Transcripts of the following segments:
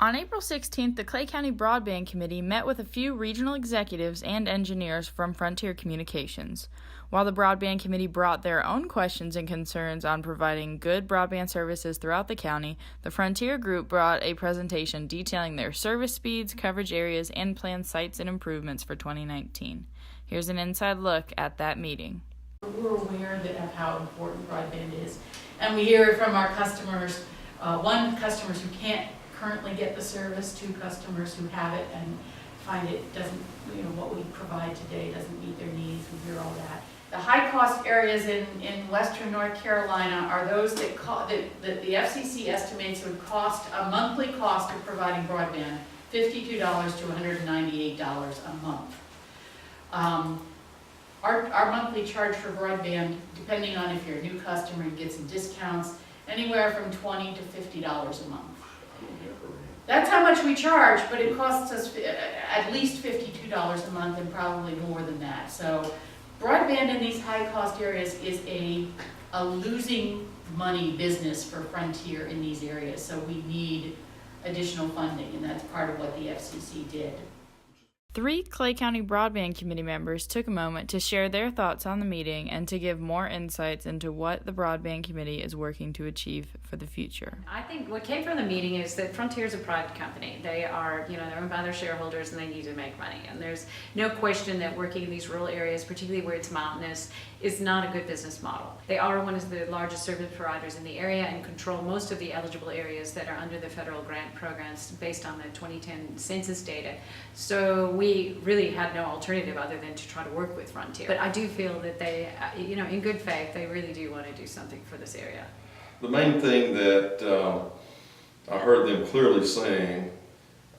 On April 16th, the Clay County Broadband Committee met with a few regional executives and engineers from Frontier Communications. While the Broadband Committee brought their own questions and concerns on providing good broadband services throughout the county, the Frontier Group brought a presentation detailing their service speeds, coverage areas, and planned sites and improvements for 2019. Here's an inside look at that meeting. We're aware of how important broadband is, and we hear from our customers, customers who can't currently get the service, to customers who have it and find it doesn't, what we provide today doesn't meet their needs. We hear all that. The high cost areas in western North Carolina are those that the FCC estimates would cost a monthly cost of providing broadband $52 to $198 a month. Our monthly charge for broadband, depending on if you're a new customer, you get some discounts, anywhere from $20 to $50 a month. That's how much we charge, but it costs us at least $52 a month and probably more than that. So broadband in these high cost areas is a losing money business for Frontier in these areas. So we need additional funding, and that's part of what the FCC did. 3 Clay County Broadband Committee members took a moment to share their thoughts on the meeting and to give more insights into what the Broadband Committee is working to achieve for the future. I think what came from the meeting is that Frontier is a private company. They are, they're owned by their shareholders and they need to make money. And there's no question that working in these rural areas, particularly where it's mountainous, is not a good business model. They are one of the largest service providers in the area and control most of the eligible areas that are under the federal grant programs based on the 2010 census data. So we really had no alternative other than to try to work with Frontier. But I do feel that they, in good faith, they really do want to do something for this area. The main thing that I heard them clearly saying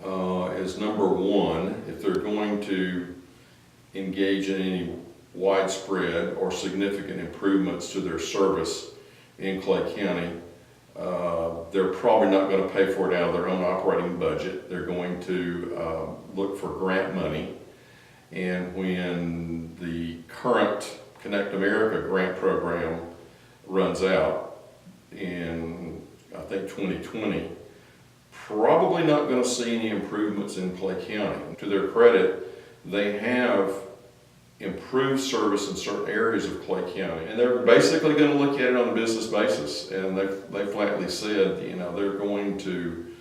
is, number one, if they're going to engage in any widespread or significant improvements to their service in Clay County, they're probably not going to pay for it out of their own operating budget. They're going to look for grant money. And when the current Connect America grant program runs out in, I think, 2020, probably not going to see any improvements in Clay County. To their credit, they have improved service in certain areas of Clay County, and they're basically going to look at it on a business basis. And they flatly said, they're going to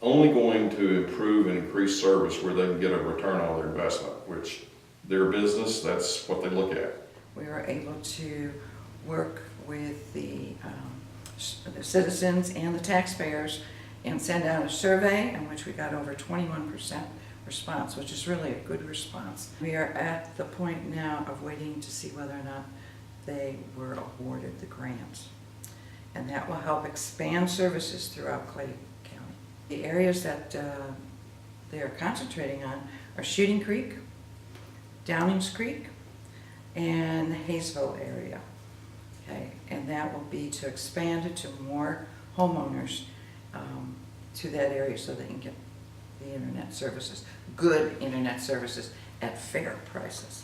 only going to improve and increase service where they can get a return on their investment, which their business, that's what they look at. We were able to work with the citizens and the taxpayers and send out a survey in which we got over 21% response, which is really a good response. We are at the point now of waiting to see whether or not they were awarded the grant. And that will help expand services throughout Clay County. The areas that they are concentrating on are Shooting Creek, Downings Creek, and the Hayesville area. Okay, and that will be to expand it to more homeowners to that area so they can get the internet services, good internet services at fair prices.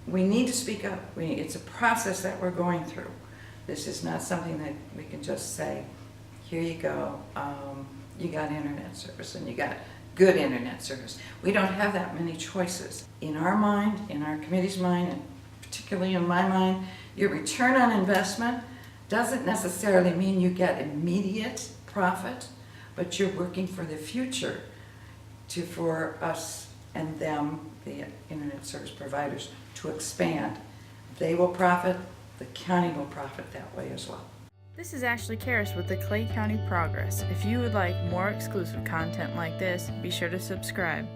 We need to speak up. It's a process that we're going through. This is not something that we can just say, here you go, you got internet service and you got good internet service. We don't have that many choices. In our mind, in our committee's mind, and particularly in my mind, your return on investment doesn't necessarily mean you get immediate profit, but you're working for the future for us and them, the internet service providers, to expand. They will profit, the county will profit that way as well. This is Ashley Karras with the Clay County Progress. If you would like more exclusive content like this, be sure to subscribe.